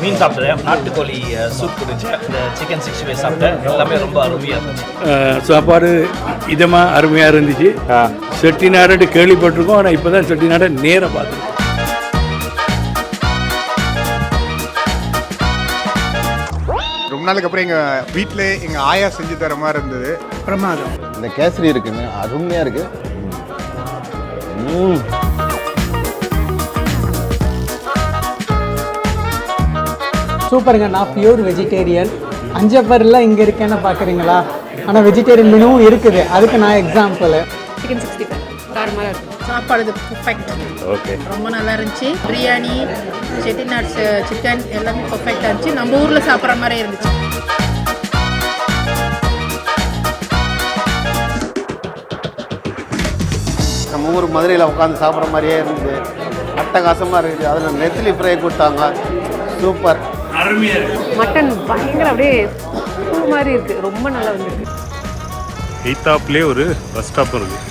மீன் சாப்பிட்டேன், நாட்டுக்கோழி சூப் குடித்தேன், இந்த சிக்கன் 65 சாப்பிட்டேன். எல்லாமே ரொம்ப அருமையாக இருந்துச்சு. சாப்பாடு இதமாக அருமையாக இருந்துச்சு. செட்டிநாடு கேள்விப்பட்டிருக்கோம், ஆனால் இப்போ தான் செட்டிநாடை நேராக பார்த்துருக்கோம். ரொம்ப நாளுக்கு அப்புறம் எங்கள் வீட்டில் எங்கள் ஆயா செஞ்சு தர மாதிரி இருந்தது. பிரமாதம். இந்த கேசரி இருக்குங்க, அருமையாக இருக்குது. சூப்பருங்க. நான் பியூர் வெஜிடேரியன். அஞ்சப்பரில் இங்கே இருக்கேன்னு பார்க்குறீங்களா? ஆனால் வெஜிடேரியன் மெனுவும் இருக்குது, அதுக்கு நான் எக்ஸாம்பிள். சிக்கன் 65 காரமாக இருக்கும். சாப்பாடு பர்ஃபெக்ட். ஓகே, ரொம்ப நல்லா இருந்துச்சு. பிரியாணி, செட்டிநாடு சிக்கன் எல்லாமே பர்ஃபெக்டாக இருந்துச்சு. நம்ம ஊரில் சாப்பிட்ற மாதிரி இருந்துச்சு. நம்ம ஊர் மதுரையில் உட்காந்து சாப்பிட்ற மாதிரியே இருந்தது. அட்டகாசமாக இருக்குது. அதில் நெத்திலி ஃப்ரை கொடுத்தாங்க, சூப்பர், அருமையாக இருக்குது. மட்டன் பயங்கர அப்படியே பூ மாதிரி இருக்குது, ரொம்ப நல்லா வந்துருக்கு. எய்த்தாப்லேயே ஒரு பஸ் ஸ்டாப் இருக்குது.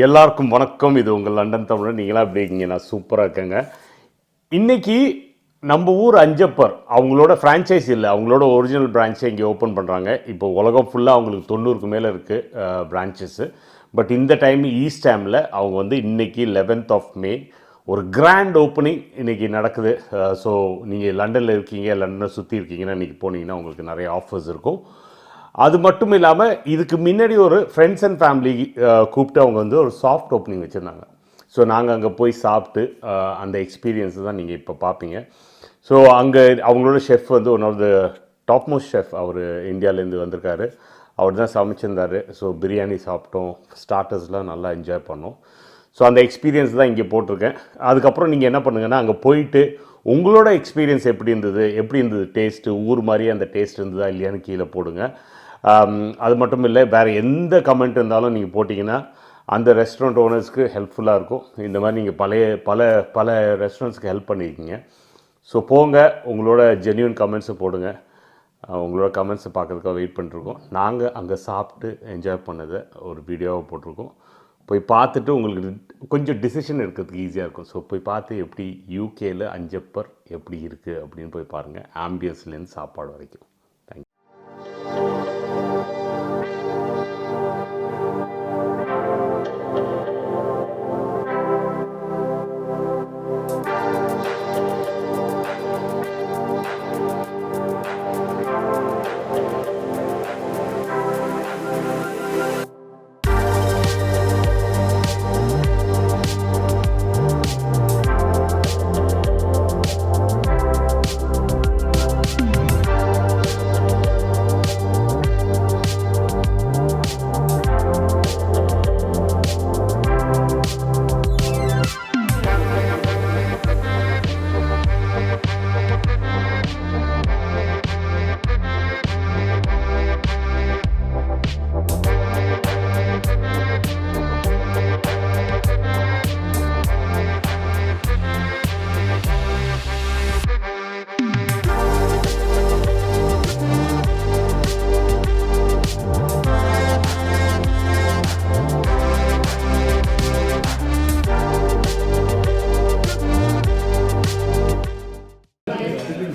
எல்லாருக்கும் வணக்கம். இது உங்கள் லண்டன் தமிழ். நீங்களாம் எப்படி இருக்கீங்க? நான் சூப்பராக இருக்கேங்க. இன்றைக்கி நம்ம ஊர் அஞ்சப்பர் அவங்களோட ஃப்ரான்ச்சைஸ் இல்லை, அவங்களோட ஒரிஜினல் பிரான்ச்சை இங்கே ஓப்பன் பண்ணுறாங்க. இப்போ உலகம் ஃபுல்லாக அவங்களுக்கு 90க்கு மேலே இருக்குது பிரான்ச்சஸ்ஸு. பட் இந்த டைம் ஈஸ்டாமில் அவங்க வந்து இன்றைக்கி 11th of May ஒரு கிராண்ட் ஓப்பனிங் இன்றைக்கி நடக்குது. ஸோ நீங்கள் லண்டனில் இருக்கீங்க, லண்டனை சுற்றி இருக்கீங்கன்னா இன்றைக்கி போனீங்கன்னா உங்களுக்கு நிறைய ஆஃபர்ஸ் இருக்கும். அது மட்டும் இல்லாமல் இதுக்கு முன்னாடி ஒரு ஃப்ரெண்ட்ஸ் அண்ட் ஃபேமிலி கூப்பிட்டு அவங்க வந்து ஒரு சாஃப்ட் ஓப்பனிங் வச்சுருந்தாங்க. ஸோ நாங்கள் அங்கே போய் சாப்பிட்டு அந்த எக்ஸ்பீரியன்ஸை தான் நீங்கள் இப்போ பார்ப்பீங்க. ஸோ அங்கே அவங்களோட ஷெஃப் வந்து one of the top most chef, அவர் இந்தியாவிலேருந்து வந்திருக்காரு. அவர் தான் சமைச்சிருந்தார். ஸோ பிரியாணி சாப்பிட்டோம், ஸ்டார்டர்ஸ்லாம் நல்லா என்ஜாய் பண்ணோம். ஸோ அந்த எக்ஸ்பீரியன்ஸ் தான் இங்கே போட்டிருக்கேன். அதுக்கப்புறம் நீங்கள் என்ன பண்ணுங்கன்னா அங்கே போயிட்டு உங்களோட எக்ஸ்பீரியன்ஸ் எப்படி இருந்தது டேஸ்ட்டு, ஊர் மாதிரியே அந்த டேஸ்ட் இருந்ததா இல்லையான்னு கீழே போடுங்க. அது மட்டும் இல்லை, வேறு எந்த கமெண்ட் இருந்தாலும் நீங்கள் போட்டிங்கன்னா அந்த ரெஸ்டாரண்ட் ஓனர்ஸ்க்கு ஹெல்ப்ஃபுல்லாக இருக்கும். இந்த மாதிரி நீங்கள் பல ரெஸ்டாரண்ட்ஸ்க்கு ஹெல்ப் பண்ணியிருக்கீங்க. ஸோ போங்க, உங்களோட ஜென்யூன் கமெண்ட்ஸை போடுங்க. உங்களோட கமெண்ட்ஸை பார்க்குறதுக்காக வெயிட் பண்ணிருக்கோம். நாங்கள் அங்கே சாப்பிட்டு என்ஜாய் பண்ணதை ஒரு வீடியோவை போட்டிருக்கோம். போய் பார்த்துட்டு உங்களுக்கு கொஞ்சம் டிசிஷன் எடுக்கிறதுக்கு ஈஸியாக இருக்கும். ஸோ போய் பார்த்து எப்படி யூகேயில் அஞ்சப்பர் எப்படி இருக்குது அப்படின்னு போய் பாருங்கள், ஆம்பியன்ஸ்லேருந்து சாப்பாடு வரைக்கும். தேங்க்யூ.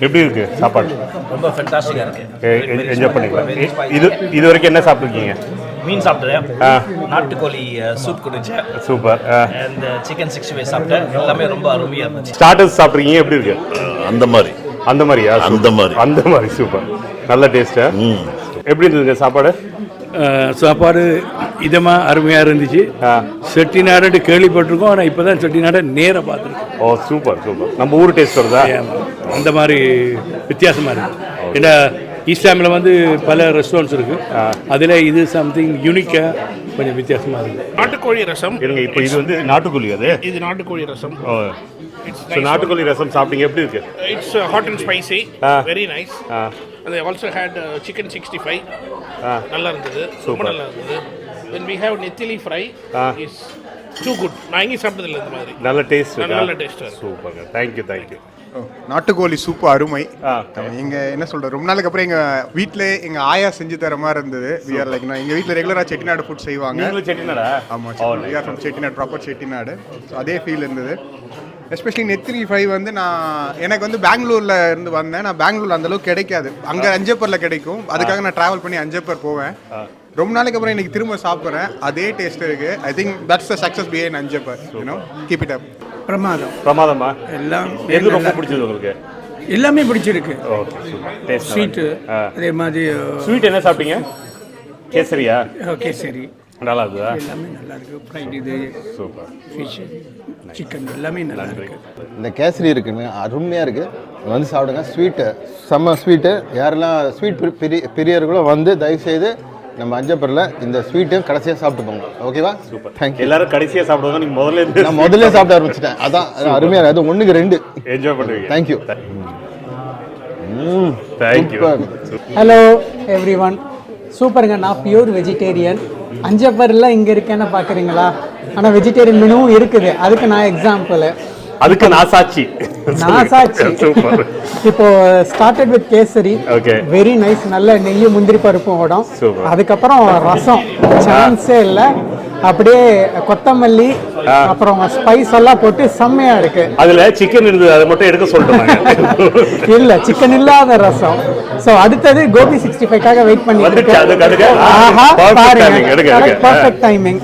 எப்படி இருக்குது சாப்பாடு? ரொம்ப ஃபென்டாஸ்டிக்காக இருக்குது, என்ஜாய் பண்ணிக்கலாம். இது வரைக்கும் என்ன சாப்பிட்ருக்கீங்க? மீன் சாப்பிட்டேன், நாட்டுக்கோழி சூப் குடித்தேன், சூப்பர், இந்த சிக்கன் 65 சாப்பிட்டேன். எல்லாமே ரொம்ப அருமையாக இருந்துச்சு. ஸ்டார்டர்ஸ் சாப்பிட்றீங்க, எப்படி இருக்கு? அந்த மாதிரியா? அந்த மாதிரி சூப்பர், நல்ல டேஸ்ட்டா? எப்படி இருந்ததுங்க சாப்பாடு? சாப்பாடு இதமாக அருமையாக இருந்துச்சு. செட்டிநாடு கேள்விப்பட்டிருக்கோம், ஆனால் இப்போ தான் செட்டிநாடை நேராக பார்த்துருக்கோம். ஓ சூப்பர் சூப்பர். நம்ம ஊர் டேஸ்ட் வருதா? அந்த மாதிரி வித்தியாசமாக இருக்குது. ஏன்னா ஈஸ்டாமில் வந்து பல ரெஸ்டாரண்ட்ஸ் இருக்குது, அதில் இது சம்திங் யூனிக்காக கொஞ்சம் வித்தியாசமாக இருக்குது. நாட்டுக்கோழி ரசம் இருங்க. இப்போ இது வந்து நாட்டுக்கோழி, இது நாட்டுக்கோழி ரசம். ஸோ நாட்டுக்கோழி ரசம் சாப்பிட்டீங்க, எப்படி இருக்கு? It's hot and spicy, very nice. And they also had chicken 65. நல்லா இருந்தது, ரொம்ப நல்லா இருந்தது. when we have nethili fry is too good. நான் இங்கே சாப்பிட்டதில்லை இந்த மாதிரி. நல்ல டேஸ்ட். நல்ல டேஸ்ட். சூப்பர்ங்க. Thank you. நாட்டுக்கோழி சூப்பு அருமை. இங்க என்ன சொல்ற, ரொம்ப நாளுக்கு அப்புறம் எங்க வீட்ல எங்க ஆயா செஞ்சு தர மாதிரி இருந்தது. we are like எங்க வீட்ல ரெகுலரா செட்டிநாடு ஃபுட் செய்வாங்க. நீங்களும் செட்டிநாடா? ஆமா, we are from Chettinad, proper Chettinad. அதே ஃபீல் இருந்தது. எஸ்பெஷலி நெத்திலி ஃப்ரை வந்து எனக்கு வந்து பெங்களூர்ல இருந்து வந்தேன். நான் பெங்களூர்ல அந்த அளவுக்கு கிடைக்காது, அங்க அஞ்சப்பர்ல கிடைக்கும். அதுக்காக நான் டிராவல் பண்ணி அஞ்சப்பர் போவேன். ரொம்ப நாளைக்கு அப்புறம் இன்னைக்கு திரும்ப சாப்பிட்றேன். அதே டேஸ்ட் இருக்கு. I think that's the success behind Anjappar. Keep it up. பிரமாதமா எல்லாம் எது ரொம்ப பிடிச்சது உங்களுக்கு? எல்லாமே பிடிச்சிருக்கு. Okay, super. டேஸ்ட் ஸ்வீட் அதே மாதிரி. ஸ்வீட் என்ன சாப்பிட்டீங்க? கேசரியா? கேசரி நல்லா இருக்குதா? எல்லாமே நல்லா இருக்கு. ஃப்ரைட் இது சூப்பர். ஃபிஷ், சிக்கன் எல்லாமே நல்லா இருக்கு. இந்த கேசரி இருக்குங்க, அருமையாக இருக்குது. வந்து சாப்பிடுங்க. ஸ்வீட்டு செம்ம ஸ்வீட்டு. யாரெல்லாம் ஸ்வீட் பிரியர்களோ வந்து தயவுசெய்து நம்ம அஞ்சப்பரில் இந்த ஸ்வீட்டும் கடைசியாக சாப்பிட்டு போங்க. ஓகேவா? சூப்பர். தேங்க்யூ. எல்லாரும் கடைசியாக சாப்பிடுவாங்க, நீங்கள் நான் முதல்ல சாப்பிட ஆரம்பிச்சிட்டேன். அதான் அருமையாக இருக்குது. அது 1-2 என்ஜாய் பண்ணுவீங்க. தேங்க்யூ. தேங்க்யூ. ஹலோ எவ்ரிவன், சூப்பருங்க. நான் பியூர் வெஜிடேரியன். அஞ்சப்பரில் இங்கே இருக்கேன்னு பார்க்குறீங்களா? ஆனால் வெஜிடேரியன் மெனுவும் இருக்குது. அதுக்கு நான் எக்ஸாம்பிள். அதுக்கு நாசாச்சி. சூப்பர். இப்போ started with kesari. Very nice. நல்ல நெய் முந்திரி பருப்பும் ஓடும். அதுக்கப்புறம் ரசம் சான்ஸே இல்லை. அப்படியே கொத்தமல்லி அப்புறம் ஸ்பைஸ் எல்லாம் போட்டு செம்மையா இருக்கு. அதுல சிக்கன் இருந்தது, அதை மட்டும் எடுக்க சொல்லிட்டு இல்ல, சிக்கன் இல்லாத ரசம். சோ அடுத்தது கோபி 65க்காக வெயிட் பண்ணிட்டு இருக்கேன். ஆஹா, பாருங்க, பெர்ஃபெக்ட் டைமிங்.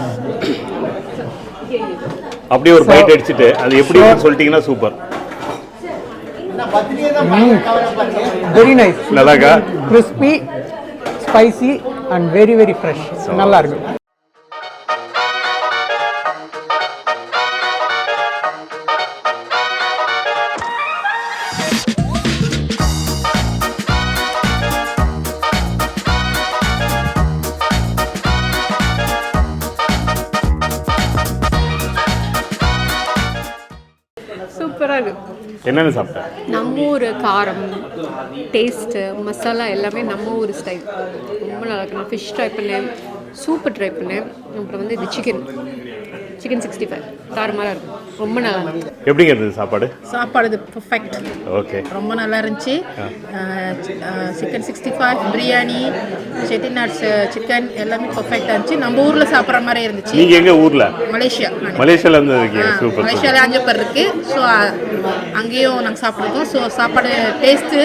அப்படியே ஒரு பைட் அடிச்சிட்டு அது எப்படி சொல்லிட்டீங்கன்னா சூப்பர். Very nice. நல்லாக்கா? Crispy, spicy and very very fresh. நல்லா இருக்கு. சூப்பராக இருக்கு. என்னென்ன சாப்பிட்டேன்? நம்ம ஊர் காரம், டேஸ்ட்டு, மசாலா எல்லாமே நம்ம ஊர் ஸ்டைல். ரொம்ப நல்லா இருக்கு. நான் ஃபிஷ் ட்ரை பண்ணேன், சூப்பர் ட்ரை பண்ணேன். அப்புறம் வந்து இது சிக்கன் 65 காரமாக இருக்கும். ரொம்ப நல்லா இருந்துச்சு. எப்படிங்க இருந்தது சாப்பாடு? சாப்பாடு பர்ஃபெக்ட். ஓகே, ரொம்ப நல்லா இருந்துச்சு. சிக்கன் 65, பிரியாணி, செட்டிநாடு சிக்கன் எல்லாமே பர்ஃபெக்டாக இருந்துச்சு. நம்ம ஊரில் சாப்பிட்ற மாதிரி இருந்துச்சு. நீங்கள் எங்கள் ஊரில்? மலேசியா. மலேசியாவில் இருந்து இருக்கீங்க. சூப்பர். மலேசியாவில் அஞ்சப்பர் இருக்கு. ஸோ அங்கேயும் நாங்கள் சாப்பிட்ருக்கோம். ஸோ சாப்பாடு டேஸ்ட்டு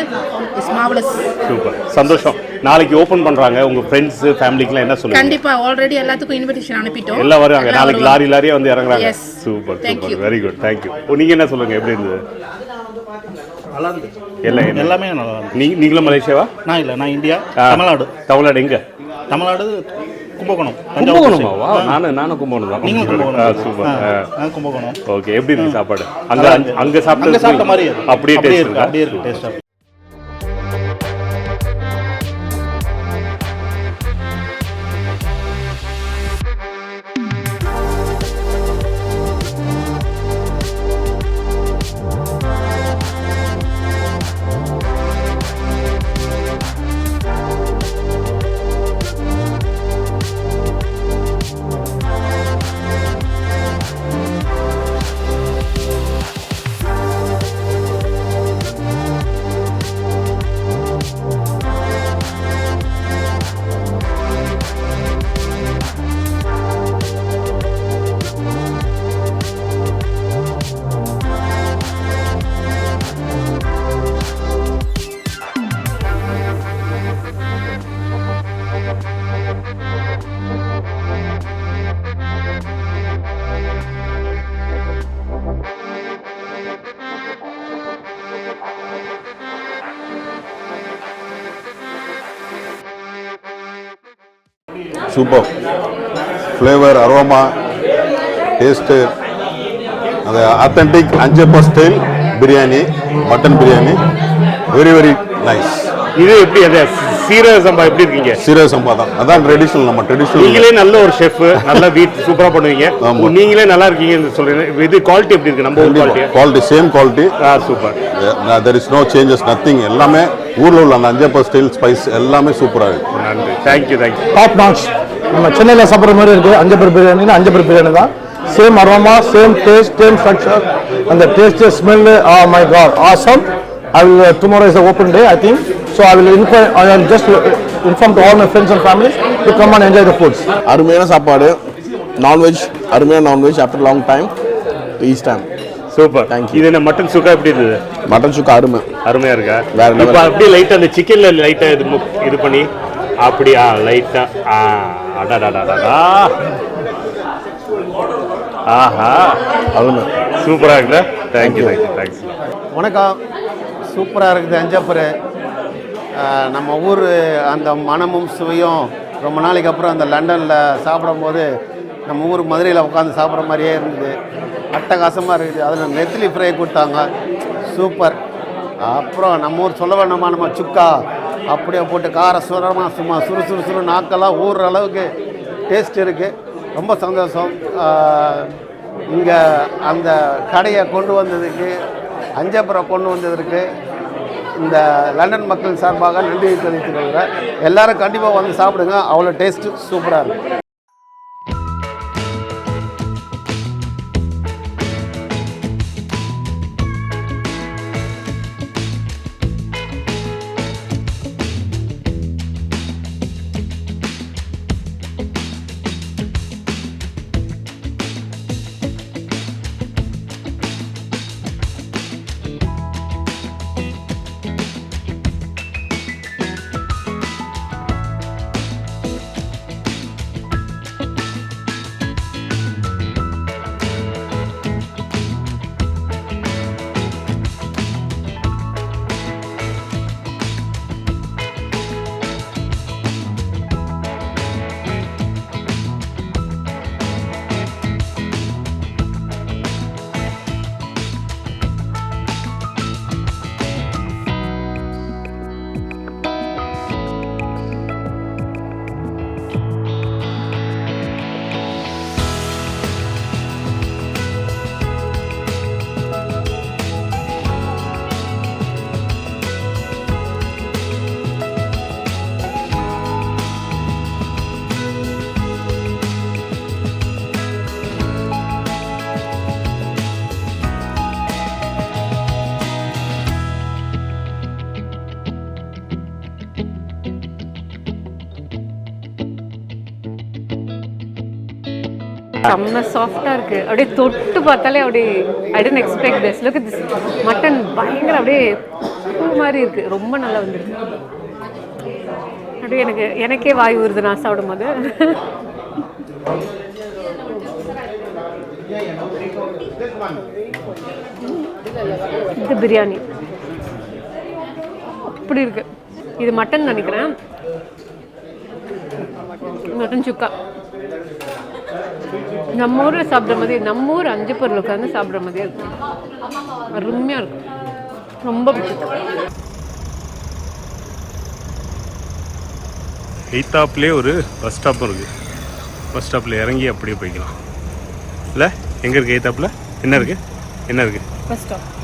இஸ் மார்வலஸ். சூப்பர், சந்தோஷம். நாளைக்கு ஓப்பன் பண்ணுறாங்க. உங்கள் ஃப்ரெண்ட்ஸு ஃபேமிலிக்குலாம் என்ன சொல்லுங்கள்? கண்டிப்பாக ஆல்ரெடி எல்லாத்துக்கும் இன்விடேஷன் அனுப்பிட்டோம். எல்லாம் வருவாங்க நாளைக்கு. லாரியாக வந்து இறங்குறாங்க. Super thank you. Very good, thank you. நீங்கள் என்ன சொல்லுங்கள், எப்படி இருந்தது? நல்லா இருந்துச்சு. எல்லாமே நல்லா இருந்துச்சு. நீங்களும் மலேசியாவா? நான் இல்லை, நான் இந்தியா. தமிழ்நாடு எங்கே? தமிழ்நாடு கும்பகோணம். கும்பகோணமா? வா, நானும் கும்பகோணம் தான். நீங்களும் கும்பகோணம்? சூப்பர். கும்பகோணம். ஓகே, எப்படி இருக்கு சாப்பாடு? அங்கே சாப்பிட்ட மாதிரி அப்படியே taste. Super. Flavour, aroma, taste, அது authentic Anjappar style biryani, mutton biryani, very very nice. இது எப்படி அந்த சீரக சம்பா எப்படி இருக்கீங்க? சீரக சம்பா தான், அதான் ட்ரெடிஷனல். நம்ம ட்ரெடிஷனல். நீங்களே நல்ல ஒரு ஷெஃப், நல்ல வீட் சூப்பராக பண்ணுவீங்க. நீங்களே நல்லா இருக்கீங்கன்னு சொல்றீங்க. இது குவாலிட்டி எப்படி இருக்கு? நம்ம quality same quality. Super. There is no changes, nothing. எல்லாமே ஊரில் உள்ள அந்த அஞ்சப்பர் ஸ்டைல் ஸ்பைஸ் எல்லாமே சூப்பராக இருக்கு. நன்றி. தேங்க்யூ. Top notch. நம்ம சென்னையில் சாப்பிட்ற மாதிரி இருக்குது. அஞ்சப்பர் பிரியாணினா அஞ்சப்பர் பிரியாணி தான். Same aroma, same taste, same structure. அந்த taste, smell, my god, awesome. I will tomorrow is the open day, I think. So I will just inform to all my friends and families to come and enjoy the foods. அருமையான சாப்பாடு, non veg, அருமையான non veg after long time east time. Super. Thank you. இது என்ன mutton சுக்கா எப்படி இருக்குது? Mutton சுக்கா அருமையா இருக்கா? வேற இப்போ அப்படியே லைட்டா அந்த சிக்கன்ல லைட்டா இது பண்ணி அப்படியா லைட்டா அடடடடடா. ஆஹா அருமை. சூப்பரா இருக்குல்ல? தேங்க்யூ. தேங்க்ஸ். வணக்கம். சூப்பராக இருக்குது அஞ்சப்பர். நம்ம ஊர் அந்த மனமும் சுவையும் ரொம்ப நாளைக்கு அப்புறம் அந்த லண்டனில் சாப்பிடும்போது நம்ம ஊர் மதுரையில் உட்காந்து சாப்பிட்ற மாதிரியே இருந்தது. அட்டகாசமாக இருக்குது. அதில் நெத்திலி ஃப்ரை கொடுத்தாங்க, சூப்பர். அப்புறம் நம்ம ஊர் சொல்ல வேண்டாமா, நம்ம சுக்கா அப்படியே போட்டு கார சுரமாக சும்மா சுறு நாக்கெல்லாம் ஊறுற அளவுக்கு டேஸ்ட் இருக்குது. ரொம்ப சந்தோஷம். இங்கே அந்த கடையை கொண்டு வந்ததுக்கு, அஞ்சப்பரை கொண்டு வந்ததற்கு இந்த லண்டன் மக்கள் சார்பாக நன்றி தெரிவித்துக் கொள்கிறேன். எல்லாரும் கண்டிப்பாக வந்து சாப்பிடுங்க, அவ்வளோ டேஸ்ட்டு சூப்பராக இருக்கும். செம்ம சாஃப்டாக இருக்குது. அப்படியே தொட்டு பார்த்தாலே அப்படியே I don't expect this. Look this mutton பயங்கர அப்படியே பூ மாதிரி இருக்குது. ரொம்ப நல்லா வந்துருக்கு. அப்படியே எனக்கே வாய் ஊறுது நான் சாப்பிடும் போது. இது பிரியாணி அப்படி இருக்கு. இது மட்டன் நினைக்கிறேன். மட்டன் சுக்கா நம்ம ஊரில் சாப்பிட்ற மாதிரி, நம்ம ஊர் அஞ்சப்பூரில் உட்காந்து சாப்பிட்ற மாதிரியே இருக்கும். அருமையாக இருக்கும். ரொம்ப பிடிக்கும். எய்த்தாப்லேயே ஒரு பஸ் ஸ்டாப்பும் இருக்குது. பஸ் ஸ்டாப்பில் இறங்கி அப்படியே போய்க்கலாம். இல்லை எங்கே இருக்குது எய்த்தாப்பில்? என்ன இருக்குது? Bus stop.